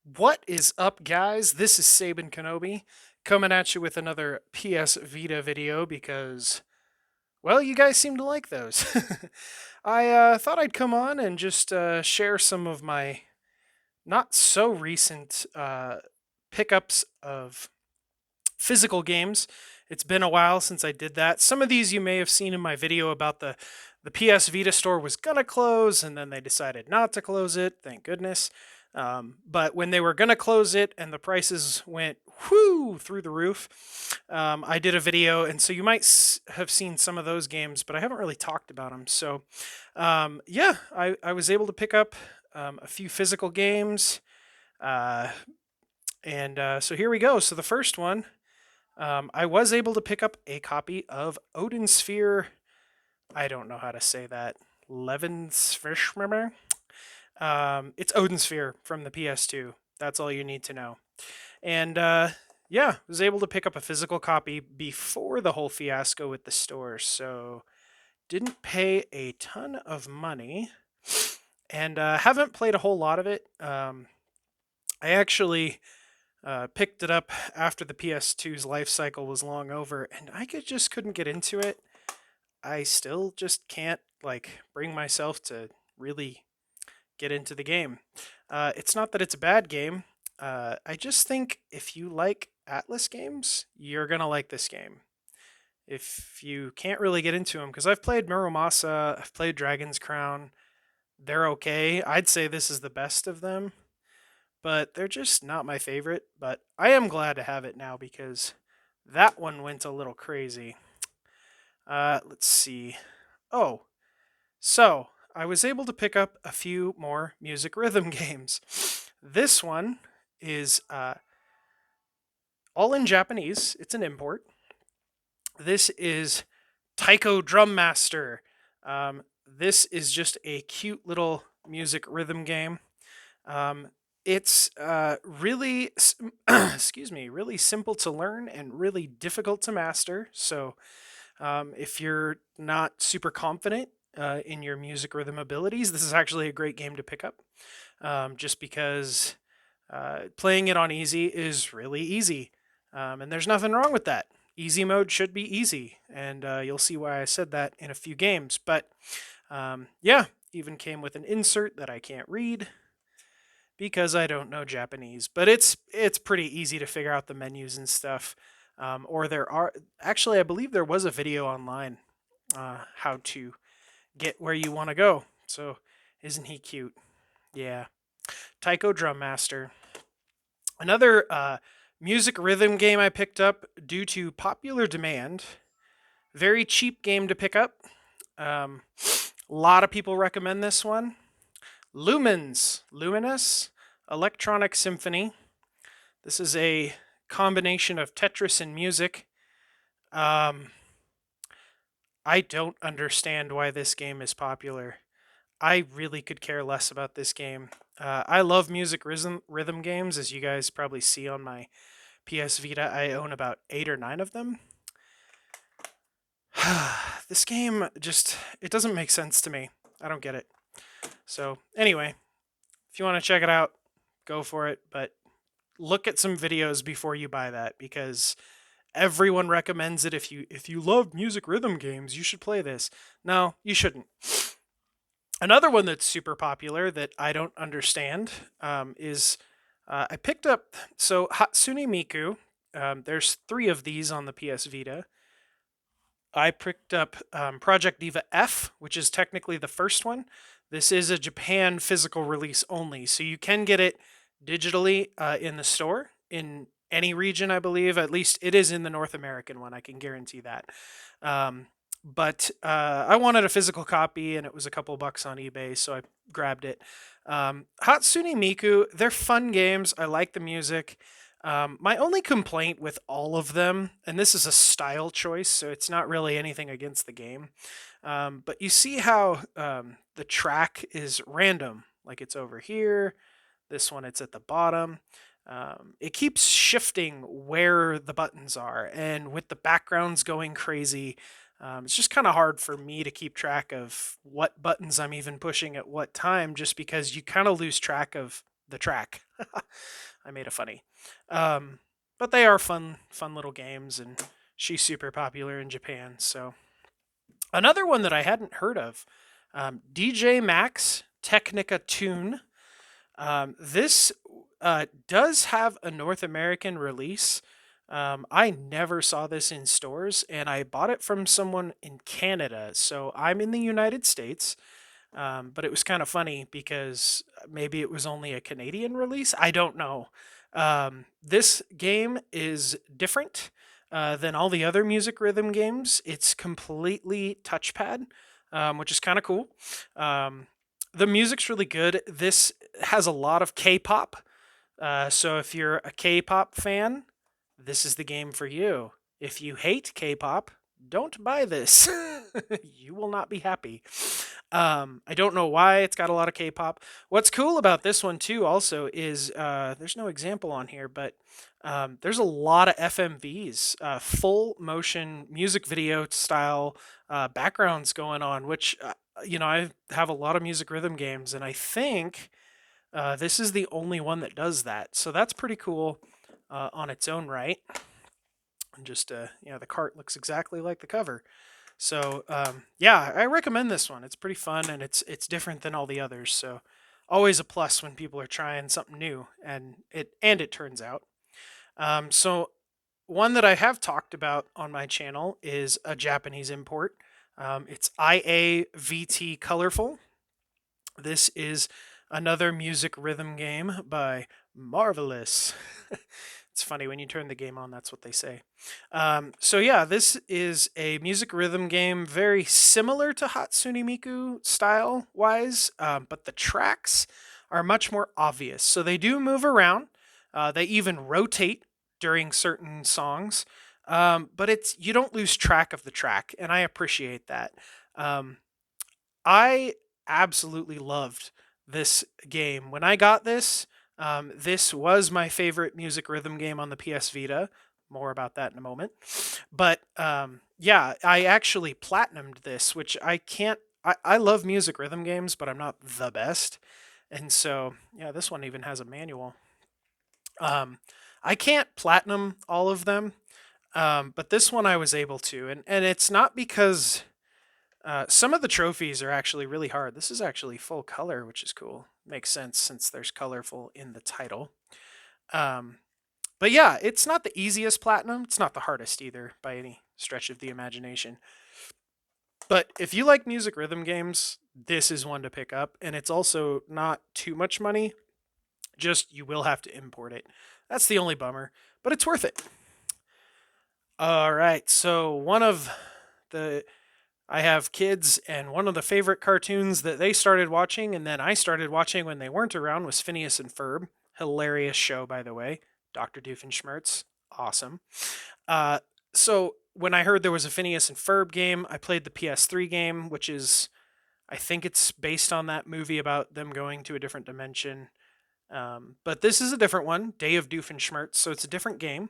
What is up, guys? This is Sabin Kenobi coming at you with another PS Vita video because, well, you guys seem to like those. I thought I'd come on and just share some of my not so recent pickups of physical games. It's been a while since I did that. Some of these you may have seen in my video about the PS Vita store was gonna close and then they decided not to close it. Thank goodness. But when they were gonna close it and the prices went whoo through the roof, I did a video, and so you might have seen some of those games, but I haven't really talked about them. So, yeah, I was able to pick up a few physical games, uh, and so here we go. So the first one, I was able to pick up a copy of Odin Sphere. I don't know how to say that. Levensfishmer. It's Odin Sphere from the PS2. That's all you need to know. And yeah, was able to pick up a physical copy before the whole fiasco with the store, so didn't pay a ton of money, and haven't played a whole lot of it. I actually picked it up after the PS2's life cycle was long over, and just couldn't get into it. I still just can't bring myself to really get into the game. It's not that it's a bad game. I just think if you like Atlas games, you're gonna like this game. If you can't really get into them, because I've played Muramasa, I've played Dragon's Crown, they're okay. I'd say this is the best of them, but they're just not my favorite. But I am glad to have it now because that one went a little crazy. Let's see. Oh, so I was able to pick up a few more music rhythm games. This one is all in Japanese. It's an import. This is Taiko Drum Master. This is just a cute little music rhythm game. It's really, excuse me, really simple to learn and really difficult to master. So if you're not super confident in your music rhythm abilities, this is actually a great game to pick up. Just because playing it on easy is really easy, and there's nothing wrong with that. Easy mode should be easy, and you'll see why I said that in a few games. But yeah, even came with an insert that I can't read because I don't know Japanese. But it's pretty easy to figure out the menus and stuff. Or there are actually, I believe there was a video online how to get where you want to go. So isn't he cute? Yeah. Taiko Drum Master. Another music rhythm game I picked up due to popular demand. Very cheap game to pick up. A lot of people recommend this one. Luminous Electronic Symphony. This is a combination of Tetris and music. I don't understand why this game is popular. I really could care less about this game. I love music rhythm games, as you guys probably see on my PS Vita. I own about 8 or 9 of them. This game just, it doesn't make sense to me. I don't get it. So anyway, if you want to check it out, go for it. But look at some videos before you buy that, because everyone recommends it. If you love music rhythm games, you should play this. No, you shouldn't. Another one that's super popular that I don't understand is I picked up, so Hatsune Miku. There's 3 of these on the PS Vita. I picked up Project Diva F, which is technically the first one. This is a Japan physical release only, so you can get it digitally in the store in any region, I believe. At least it is in the North American one. I can guarantee that. But I wanted a physical copy, and it was a couple bucks on eBay, so I grabbed it. Hatsune Miku, they're fun games. I like the music. My only complaint with all of them, and this is a style choice, so it's not really anything against the game, but you see how the track is random. Like it's over here. This one, it's at the bottom. It keeps shifting where the buttons are, and with the backgrounds going crazy, it's just kind of hard for me to keep track of what buttons I'm even pushing at what time, just because you kind of lose track of the track. I made a funny. Um, but they are fun little games, and she's super popular in Japan. So another one that I hadn't heard of, DJ Maxx Technica Tune. This does have a North American release. I never saw this in stores, and I bought it from someone in Canada. So I'm in the United States, but it was kind of funny because maybe it was only a Canadian release. I don't know. This game is different than all the other music rhythm games. It's completely touchpad, which is kind of cool. Um, the music's really good. This has a lot of K-pop. So if you're a K-pop fan, this is the game for you. If you hate K-pop, don't buy this. You will not be happy. I don't know why it's got a lot of K-pop. What's cool about this one too, also, is there's no example on here, but there's a lot of FMVs, full motion music video style backgrounds going on, which I have a lot of music rhythm games, and I think this is the only one that does that. So that's pretty cool on its own right. And just the cart looks exactly like the cover. So yeah, I recommend this one. It's pretty fun, and it's different than all the others. So always a plus when people are trying something new, and it turns out. So one that I have talked about on my channel is a Japanese import. It's Iavt Colorful. This is another music rhythm game by Marvelous. It's funny when you turn the game on, that's what they say. So yeah, this is a music rhythm game very similar to Hatsune Miku style wise, but the tracks are much more obvious. So they do move around. They even rotate during certain songs, but you don't lose track of the track, and I appreciate that. I absolutely loved this game. When I got this, this was my favorite music rhythm game on the PS Vita. More about that in a moment. But yeah, I actually platinumed this, which I can't. I love music rhythm games, but I'm not the best. And so, yeah, this one even has a manual. Um, I can't platinum all of them, but this one I was able to. And it's not because some of the trophies are actually really hard. This is actually full color, which is cool. Makes sense since there's colorful in the title. Um, but yeah, it's not the easiest platinum. It's not the hardest either by any stretch of the imagination. But if you like music rhythm games, this is one to pick up. And it's also not too much money. Just you will have to import it. That's the only bummer, but it's worth it. All right. So I have kids, and one of the favorite cartoons that they started watching, and then I started watching when they weren't around, was Phineas and Ferb. Hilarious show, by the way. Dr. Doofenshmirtz, awesome. Uh, so when I heard there was a Phineas and Ferb game, I played the PS3 game, which is, I think it's based on that movie about them going to a different dimension. But this is a different one, Day of Doofenshmirtz, so it's a different game.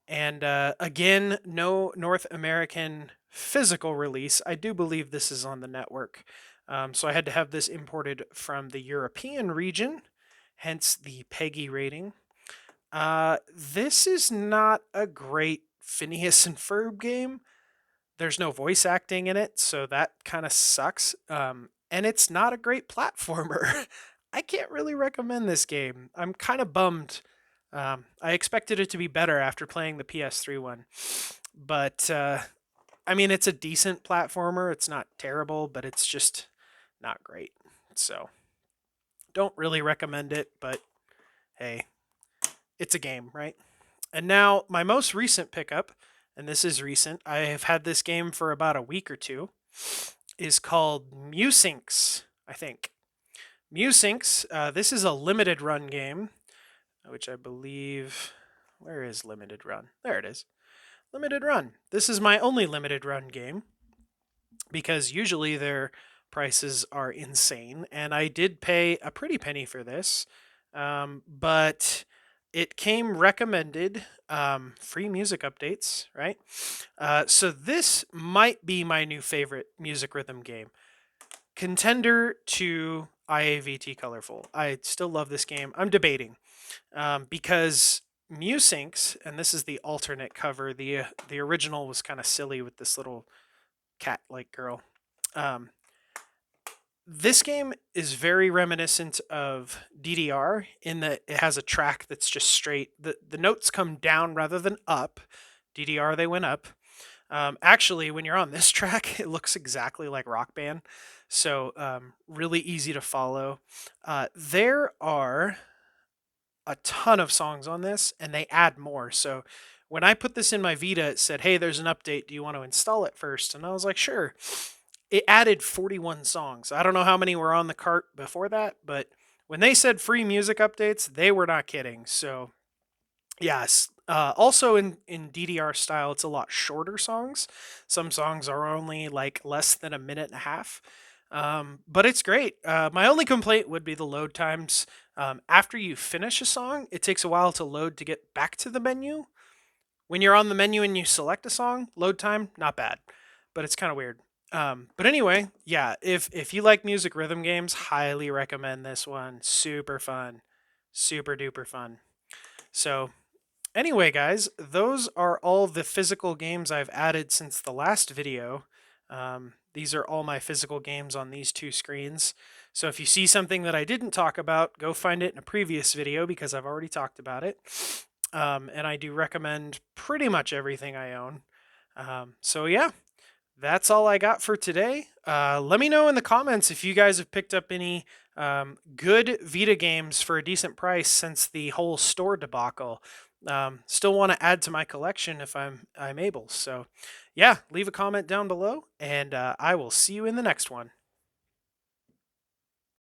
And again, no North American physical release. I do believe this is on the network. So I had to have this imported from the European region, hence the PEGI rating. This is not a great Phineas and Ferb game. There's no voice acting in it, so that kind of sucks. And it's not a great platformer. I can't really recommend this game. I'm kind of bummed. I expected it to be better after playing the PS3 one. But, I mean, it's a decent platformer. It's not terrible, but it's just not great. So, don't really recommend it, but hey, it's a game, right? And now, my most recent pickup, and this is recent, I have had this game for about a week or two, is called Musinx, I think. Musinx, this is a limited run game, which I believe, where is limited run? There it is. Limited run. This is my only limited run game because usually their prices are insane, and I did pay a pretty penny for this, but it came recommended, free music updates, right? So this might be my new favorite music rhythm game. Contender to Iavt Colorful. I still love this game. I'm debating because Musinks, and this is the alternate cover. The original was kind of silly with this little cat-like girl. Um, this game is very reminiscent of DDR in that it has a track that's just straight. The notes come down rather than up. DDR, they went up. Actually, when you're on this track, it looks exactly like Rock Band. So really easy to follow. There are a ton of songs on this, and they add more. So when I put this in my Vita, it said, "Hey, there's an update. Do you want to install it first?" And I was like, "Sure." It added 41 songs. I don't know how many were on the cart before that, but when they said free music updates, they were not kidding. So yes. Also in DDR style, it's a lot shorter songs. Some songs are only like less than a minute and a half. But it's great. My only complaint would be the load times. After you finish a song, it takes a while to load to get back to the menu. When you're on the menu and you select a song, load time, not bad, but it's kind of weird. But anyway, yeah, if you like music rhythm games, highly recommend this one. Super fun, super duper fun. So anyway, guys, those are all the physical games I've added since the last video. These are all my physical games on these two screens. So if you see something that I didn't talk about, go find it in a previous video because I've already talked about it. And I do recommend pretty much everything I own. So yeah, that's all I got for today. Let me know in the comments if you guys have picked up any good Vita games for a decent price since the whole store debacle. Still want to add to my collection if I'm able. So, yeah, leave a comment down below, and I will see you in the next one.